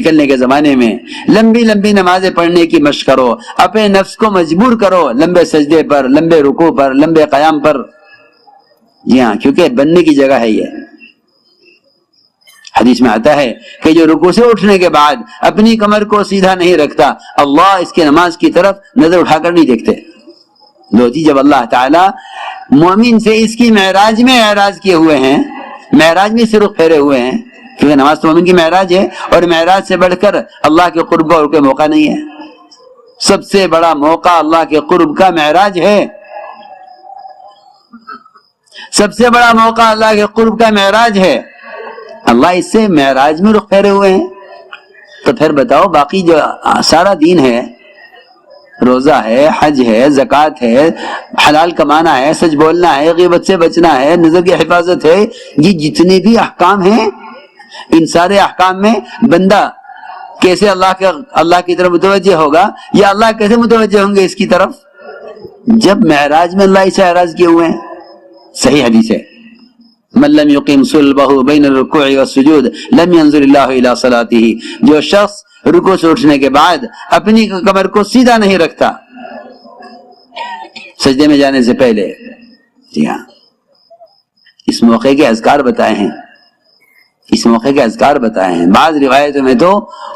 نکلنے کے زمانے میں لمبی لمبی نمازیں پڑھنے کی مشق کرو، اپنے نفس کو مجبور کرو لمبے سجدے پر، لمبے رکوع پر، لمبے قیام پر۔ جی ہاں، کیونکہ بننے کی جگہ ہے یہ۔ حدیث میں آتا ہے کہ جو رکوع سے اٹھنے کے بعد اپنی کمر کو سیدھا نہیں رکھتا، اللہ اس کی نماز کی طرف نظر اٹھا کر نہیں دیکھتے۔ لو جی، جب اللہ تعالیٰ مومن سے اس کی معراج میں اعراض کیے ہوئے ہیں، معراج میں سے رخ پھیرے ہوئے ہیں، کیونکہ نماز تو مومن کی معراج ہے، اور معراج سے بڑھ کر اللہ کے قرب کا اور کوئی موقع نہیں ہے۔ سب سے بڑا موقع اللہ کے قرب کا معراج ہے، سب سے بڑا موقع اللہ کے قرب کا معراج ہے۔ اللہ اس سے معراج میں رخ پھیرے ہوئے ہیں، تو پھر بتاؤ باقی جو سارا دین ہے، روزہ ہے، حج ہے، زکوٰۃ ہے، حلال کمانا ہے، سچ بولنا ہے، غیبت سے بچنا ہے، نظر کی حفاظت ہے، یہ جتنے بھی احکام ہیں، ان سارے احکام میں بندہ کیسے اللہ کی طرف متوجہ ہوگا، یا اللہ کیسے متوجہ ہوں گے اس کی طرف؟ جب معراج میں اللہ اسے اعراض کیے ہوئے ہیں۔ صحیح حدیث ہے، من لم يقم صلبہ بین الرکوع والسجود لم ينظر اللہ الی صلاتہ، جو شخص رکوع سے اٹھنے کے بعد اپنی کمر کو سیدھا نہیں رکھتا سجدے میں جانے سے پہلے۔ جی ہاں، اس موقع کے اذکار بتائے ہیں، اس موقع کے اذکار بتائے ہیں۔ بعض روایتوں میں تو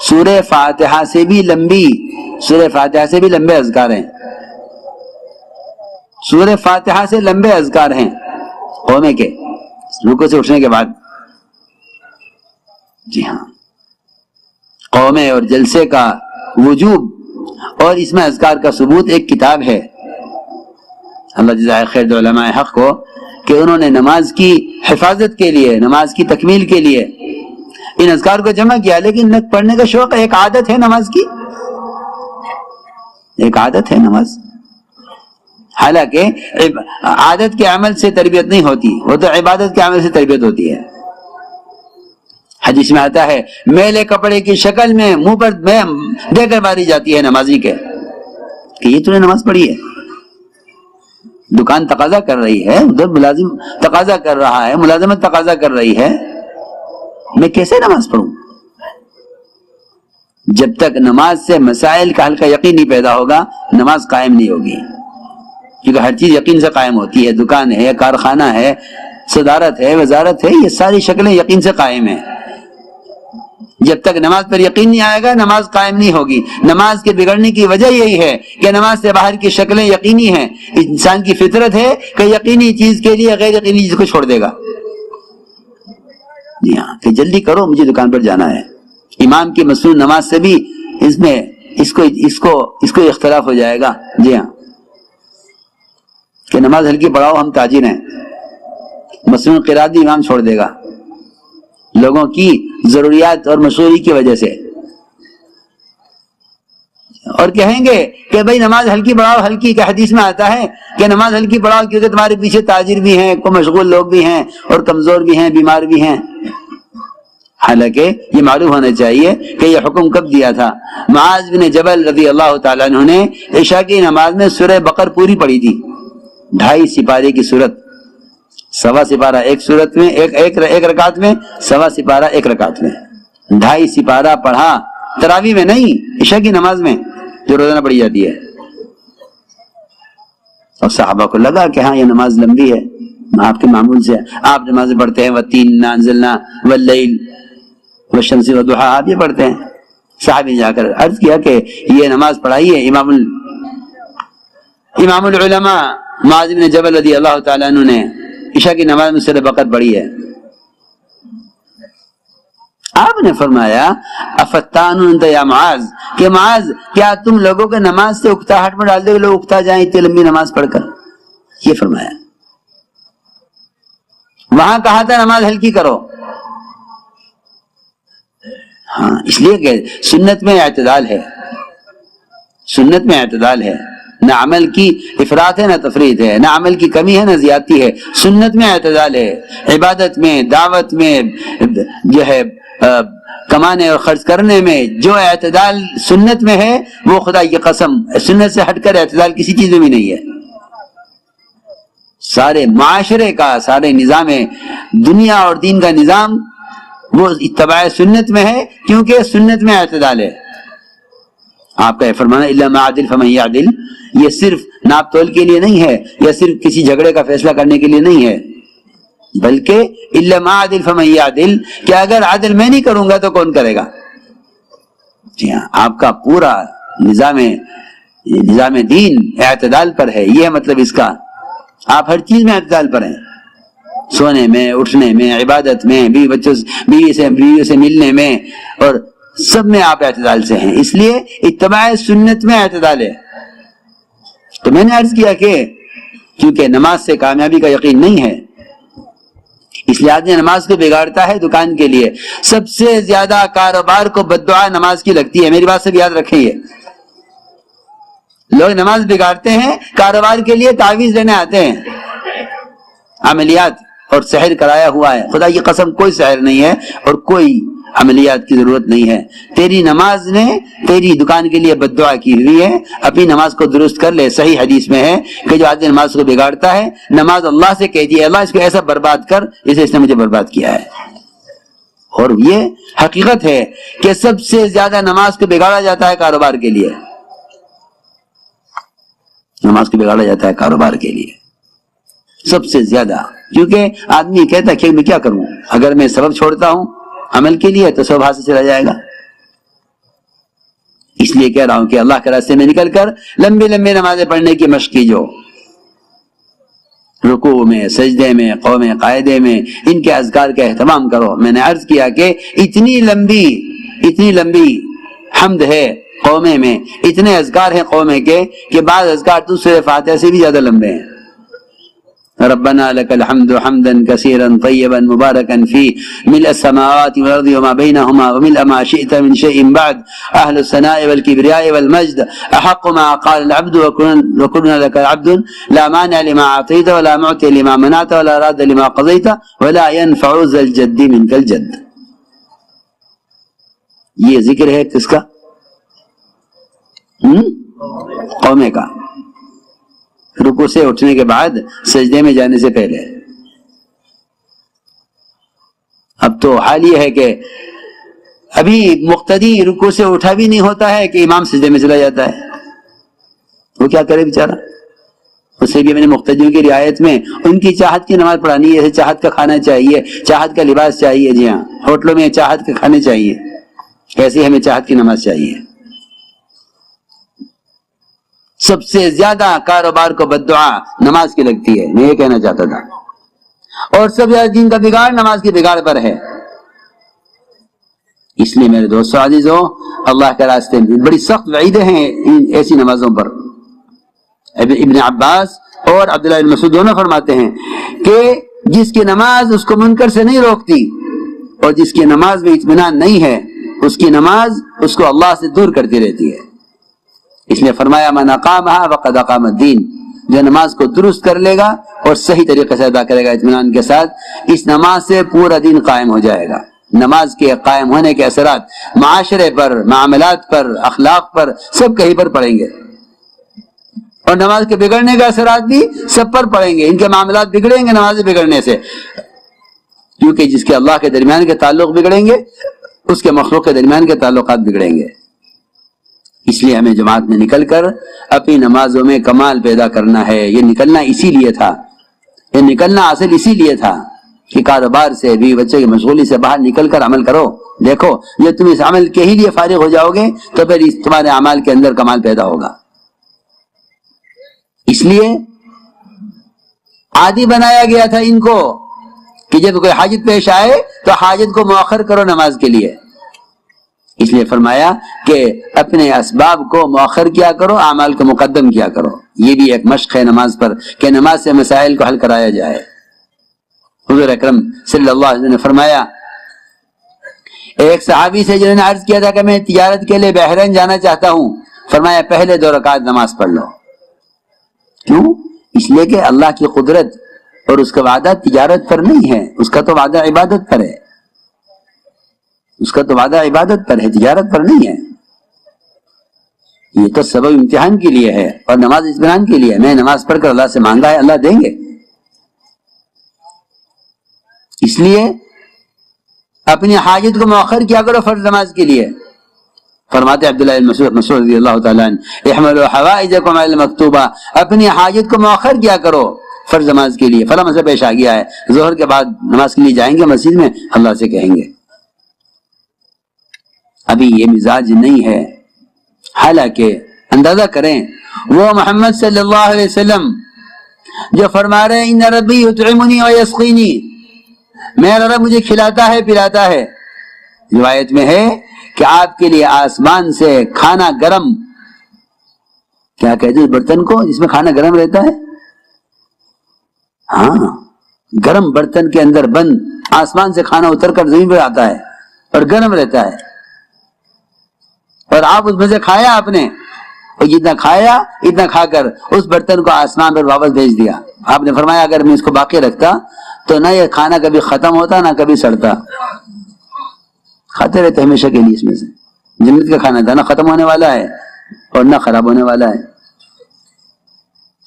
سورہ فاتحہ سے بھی لمبے اذکار ہیں، سورہ فاتحہ سے لمبے اذکار ہیں قومے کے رکوع سے اٹھنے کے بعد۔ جی ہاں، قومے اور جلسے کا وجوب اور اس میں اذکار کا ثبوت ایک کتاب ہے۔ اللہ جزائے خیر علماء حق کو کہ انہوں نے نماز کی حفاظت کے لیے، نماز کی تکمیل کے لیے ان اذکار کو جمع کیا، لیکن پڑھنے کا شوق ایک عادت ہے نماز کی، ایک عادت ہے نماز۔ حالانکہ عادت کے عمل سے تربیت نہیں ہوتی، وہ تو عبادت کے عمل سے تربیت ہوتی ہے۔ حدیث میں آتا ہے میلے کپڑے کی شکل میں منہ پر دے کر ماری جاتی ہے نمازی کے، کہ یہ تو نے نماز پڑھی ہے۔ دکان تقاضا کر رہی ہے، ادھر ملازم تقاضا کر رہا ہے، ملازمت تقاضا کر رہی ہے، میں کیسے نماز پڑھوں؟ جب تک نماز سے مسائل کا حل کا یقین نہیں پیدا ہوگا، نماز قائم نہیں ہوگی، کیونکہ ہر چیز یقین سے قائم ہوتی ہے۔ دکان ہے، کارخانہ ہے، صدارت ہے، وزارت ہے، یہ ساری شکلیں یقین سے قائم ہیں۔ جب تک نماز پر یقین نہیں آئے گا، نماز قائم نہیں ہوگی۔ نماز کے بگڑنے کی وجہ یہی ہے کہ نماز سے باہر کی شکلیں یقینی ہیں۔ انسان کی فطرت ہے کہ یقینی چیز کے لیے غیر یقینی چیز کو چھوڑ دے گا۔ جی ہاں، کہ جلدی کرو مجھے دکان پر جانا ہے۔ امام کی مسنون نماز سے بھی اس کو اختلاف ہو جائے گا۔ جی ہاں، کہ نماز ہلکی پڑھاؤ، ہم تاجر ہیں، مسنون قرات بھی امام چھوڑ دے گا لوگوں کی ضروریات اور مشغولی کی وجہ سے، اور کہیں گے کہ بھئی نماز ہلکی پڑھاؤ، ہلکی کہ حدیث میں آتا ہے کہ نماز ہلکی پڑھاؤ کیونکہ تمہارے پیچھے تاجر بھی ہیں، کو مشغول لوگ بھی ہیں، اور کمزور بھی ہیں، بیمار بھی ہیں۔ حالانکہ یہ معلوم ہونا چاہیے کہ یہ حکم کب دیا تھا۔ معاذ بن جبل رضی اللہ تعالیٰ عنہ نے عشاء کی نماز میں سورہ بقر پوری پڑھی تھی، 2.5 سپارے کی سورت، 1.25 سپارہ ایک سورت میں، ایک رکعت میں، 1.25 سپارہ ایک رکعت میں، 2.5 سپارہ پڑھا، تراویح میں نہیں، عشاء کی نماز میں جو روزانہ پڑھی جاتی ہے۔ اور صحابہ کو لگا کہ ہاں یہ نماز لمبی ہے، آپ کے معمول سے آپ نمازیں پڑھتے ہیں، وَالتِّينِ إِنَّا أَنزَلْنَاهُ وَاللَّيْلِ وَالشَّمْسِ وَالضُّحَىٰ، آپ یہ پڑھتے ہیں۔ صحابی نے جا کر عرض کیا کہ یہ نماز پڑھائی ہے امام العلماء معاذ بن جبل رضی اللہ تعالیٰ عنہ نے عشاء کی نماز میں سورہ بقر پڑھی ہے۔ آپ نے فرمایا افتان انت یا معاذ، کہ معاذ کیا تم لوگوں کے نماز سے اکتاہٹ میں ڈال دے کہ لوگ اکتا جائیں اتنی لمبی نماز پڑھ کر؟ یہ فرمایا۔ وہاں کہا تھا نماز ہلکی کرو، ہاں اس لیے کہ سنت میں اعتدال ہے، سنت میں اعتدال ہے، نہ عمل کی افراط ہے نہ تفریط ہے، نہ عمل کی کمی ہے نہ زیادتی ہے، سنت میں اعتدال ہے۔ عبادت میں، دعوت میں، جو ہے کمانے اور خرچ کرنے میں جو اعتدال سنت میں ہے، وہ خدا کی قسم سنت سے ہٹ کر اعتدال کسی چیز میں بھی نہیں ہے۔ سارے معاشرے کا، سارے نظام دنیا اور دین کا نظام وہ اتباع سنت میں ہے، کیونکہ سنت میں اعتدال ہے. آپ کا فرمانا الا ما عدل فمن يعدل، یہ صرف ناپ تول کے لیے نہیں ہے، یا صرف کسی جھگڑے کا فیصلہ کرنے کے لیے نہیں ہے، بلکہ الا ما عدل فمن يعدل، کہ اگر عدل میں نہیں کروں گا تو کون کرے گا. جی ہاں، آپ کا پورا نظام دین اعتدال پر ہے، یہ مطلب اس کا. آپ ہر چیز میں اعتدال پر ہیں، سونے میں، اٹھنے میں، عبادت میں، بیوی سے ملنے میں، اور سب میں آپ اعتدال سے ہیں. اس لیے اتباع سنت میں اعتدال ہے. تو میں نے عرض کیا کہ کیونکہ نماز سے کامیابی کا یقین نہیں ہے، اس لیے آدمی نماز کو بگاڑتا ہے دکان کے لیے. سب سے زیادہ کاروبار کو بددعا نماز کی لگتی ہے. میری بات سے بھی یاد رکھیں، یہ لوگ نماز بگاڑتے ہیں، کاروبار کے لیے تعویذ لینے آتے ہیں، عملیات اور سحر کرایا ہوا ہے. خدا کی قسم کوئی سحر نہیں ہے اور کوئی عملیات کی ضرورت نہیں ہے. تیری نماز نے تیری دکان کے لیے بددعا کی ہوئی ہے. اپنی نماز کو درست کر لے. صحیح حدیث میں ہے کہ جو آدمی نماز کو بگاڑتا ہے، نماز اللہ سے کہتی ہے اللہ اس کو ایسا برباد کر جیسے اس نے مجھے برباد کیا ہے. اور یہ حقیقت ہے کہ سب سے زیادہ نماز کو بگاڑا جاتا ہے کاروبار کے لیے. نماز کو بگاڑا جاتا ہے کاروبار کے لیے سب سے زیادہ، کیونکہ آدمی کہتا ہے کہ میں کیا کروں، اگر میں سبب چھوڑتا ہوں عمل کے لیے تو سب ہاتھ سے چلا جائے گا. اس لیے کہہ رہا ہوں کہ اللہ کے راستے میں نکل کر لمبی لمبی نمازیں پڑھنے کی مشق کیجو. رکوع میں، سجدے میں، قوم قاعدے میں ان کے اذکار کا اہتمام کرو. میں نے عرض کیا کہ اتنی لمبی حمد ہے قومے میں، اتنے اذکار ہیں قومے کے کہ بعض اذکار تو سورہ فاتحہ سے بھی زیادہ لمبے ہیں. ربنا لك الحمد حمدا كثيرا طيبا مباركا فيه ملء السماوات والارض وما بينهما وملء ما شئت من شيء بعد اهل الثناء والكبرياء والمجد احق ما قال العبد وكلنا لك العبد لا مانع لما اعطيت ولا معطي لما منعت ولا راد لما قضيت ولا ينفع ذا الجد منك الجد. یہ ذکر ہے کس کا؟ قومے کا. رکوع سے اٹھنے کے بعد، سجدے میں جانے سے پہلے. اب تو حال یہ ہے کہ ابھی مقتدی رکوع سے اٹھا بھی نہیں ہوتا ہے کہ امام سجدے میں چلا جاتا ہے. وہ کیا کرے بیچارہ؟ اسے بھی میں نے مقتدیوں کی رعایت میں ان کی چاہت کی نماز پڑھانی ہے. جیسے چاہت کا کھانا چاہیے، چاہت کا لباس چاہیے. جی ہاں، ہوٹلوں میں چاہت کے کھانے چاہیے، ایسے ہمیں چاہت کی نماز چاہیے. سب سے زیادہ کاروبار کو بددعا نماز کی لگتی ہے، میں یہ کہنا چاہتا تھا. اور سب زیادہ دین کا بگاڑ نماز کی بگاڑ پر ہے. اس لیے میرے دوستو عزیزو، اللہ کے راستے میں بڑی سخت وعیدیں ہیں ایسی نمازوں پر. ابن عباس اور عبداللہ بن مسعود دونوں فرماتے ہیں کہ جس کی نماز اس کو منکر سے نہیں روکتی اور جس کی نماز میں اطمینان نہیں ہے، اس کی نماز اس کو اللہ سے دور کرتی رہتی ہے. اس لیے فرمایا من اقامها فقد اقام الدین، جو نماز کو درست کر لے گا اور صحیح طریقے سے ادا کرے گا اطمینان کے ساتھ، اس نماز سے پورا دین قائم ہو جائے گا. نماز کے قائم ہونے کے اثرات معاشرے پر، معاملات پر، اخلاق پر، سب کہیں پر پڑیں گے. اور نماز کے بگڑنے کے اثرات بھی سب پر پڑیں گے. ان کے معاملات بگڑیں گے نماز بگڑنے سے، کیونکہ جس کے اللہ کے درمیان کے تعلق بگڑیں گے، اس کے مخلوق کے درمیان کے تعلقات بگڑیں گے. اس لیے ہمیں جماعت میں نکل کر اپنی نمازوں میں کمال پیدا کرنا ہے. یہ نکلنا اسی لیے تھا، یہ نکلنا اصل اسی لیے تھا کہ کاروبار سے بھی، بچے کی مشغولی سے باہر نکل کر عمل کرو. دیکھو جب تم اس عمل کے ہی لیے فارغ ہو جاؤ گے تو پھر تمہارے اعمال کے اندر کمال پیدا ہوگا. اس لیے عادی بنایا گیا تھا ان کو کہ جب کوئی حاجت پیش آئے تو حاجت کو مؤخر کرو نماز کے لیے. اس لیے فرمایا کہ اپنے اسباب کو مؤخر کیا کرو، اعمال کو مقدم کیا کرو. یہ بھی ایک مشق ہے نماز پر کہ نماز سے مسائل کو حل کرایا جائے. حضور اکرم صلی اللہ علیہ وسلم نے فرمایا، ایک صحابی سے جنہوں نے عرض کیا تھا کہ میں تجارت کے لیے بحرین جانا چاہتا ہوں، فرمایا پہلے 2 رکعت نماز پڑھ لو. کیوں؟ اس لیے کہ اللہ کی قدرت اور اس کا وعدہ تجارت پر نہیں ہے، اس کا تو وعدہ عبادت پر ہے. اس کا تو وعدہ عبادت پر ہے، تجارت پر نہیں ہے. یہ تو سبب امتحان کے لیے ہے اور نماز اطمینان کے لیے. میں نماز پڑھ کر اللہ سے مانگا ہے، اللہ دیں گے. اس لیے اپنی حاجت کو مؤخر کیا کرو فرض نماز کے لیے. فرماتے عبداللہ بن مسعود رضی اللہ تعالیٰ عنہ احملوا حوائجکم علی المکتوبہ، اپنی حاجت کو مؤخر کیا کرو فرض نماز کے لیے. فلاں مسئلہ پیش آ گیا ہے، ظہر کے بعد نماز کے لیے جائیں گے مسجد میں، اللہ سے کہیں گے. ابھی یہ مزاج نہیں ہے. حالانکہ اندازہ کریں وہ محمد صلی اللہ علیہ وسلم جو فرما رہے ہیں ان ربی یطعمنی و یسقینی، میرا رب مجھے کھلاتا ہے پلاتا ہے. روایت میں ہے کہ آپ کے لیے آسمان سے کھانا گرم، کیا کہتے ہیں برتن کو جس میں کھانا گرم رہتا ہے؟ ہاں، گرم برتن کے اندر بند آسمان سے کھانا اتر کر زمین پر آتا ہے اور گرم رہتا ہے، اور آپ اس میں سے کھایا آپ نے، اور جتنا کھایا اتنا کھا کر اس برتن کو آسمان پر واپس بھیج دیا. آپ نے فرمایا اگر میں اس کو باقی رکھتا تو نہ یہ کھانا کبھی ختم ہوتا نہ کبھی سڑتا، کھاتے رہتے ہمیشہ کے لیے. اس میں سے جنت کا کھانا تھا، نہ ختم ہونے والا ہے اور نہ خراب ہونے والا ہے.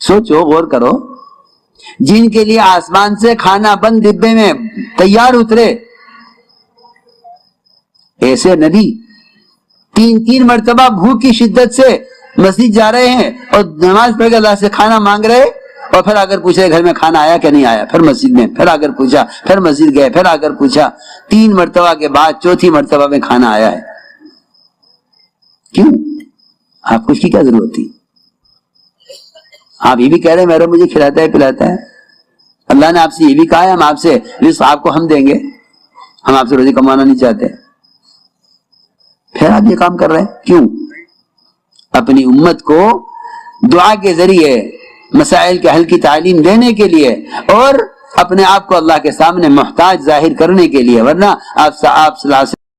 سوچو، غور کرو، جن کے لیے آسمان سے کھانا بند ڈبے میں تیار اترے، ایسے نبی تین مرتبہ بھوک کی شدت سے مسجد جا رہے ہیں اور نماز پڑھ کے اللہ سے کھانا مانگ رہے، اور پھر اگر پوچھے گھر میں کھانا آیا کہ نہیں آیا، پھر مسجد میں، پھر اگر پوچھا، پھر مسجد گئے، پھر اگر پوچھا، 3 مرتبہ کے بعد چوتھی مرتبہ میں کھانا آیا ہے. کیوں؟ آپ کچھ کی کیا ضرورت تھی؟ آپ یہ بھی کہہ رہے ہیں میرا مجھے کھلاتا ہے پلاتا ہے. اللہ نے آپ سے یہ بھی کہا ہے ہم آپ سے رزق آپ کو ہم دیں گے، ہم آپ سے روزی کمانا نہیں چاہتے. پھر آپ یہ کام کر رہے ہیں کیوں؟ اپنی امت کو دعا کے ذریعے مسائل کے حل کی تعلیم دینے کے لیے اور اپنے آپ کو اللہ کے سامنے محتاج ظاہر کرنے کے لیے. ورنہ آپ صلی اللہ علیہ وسلم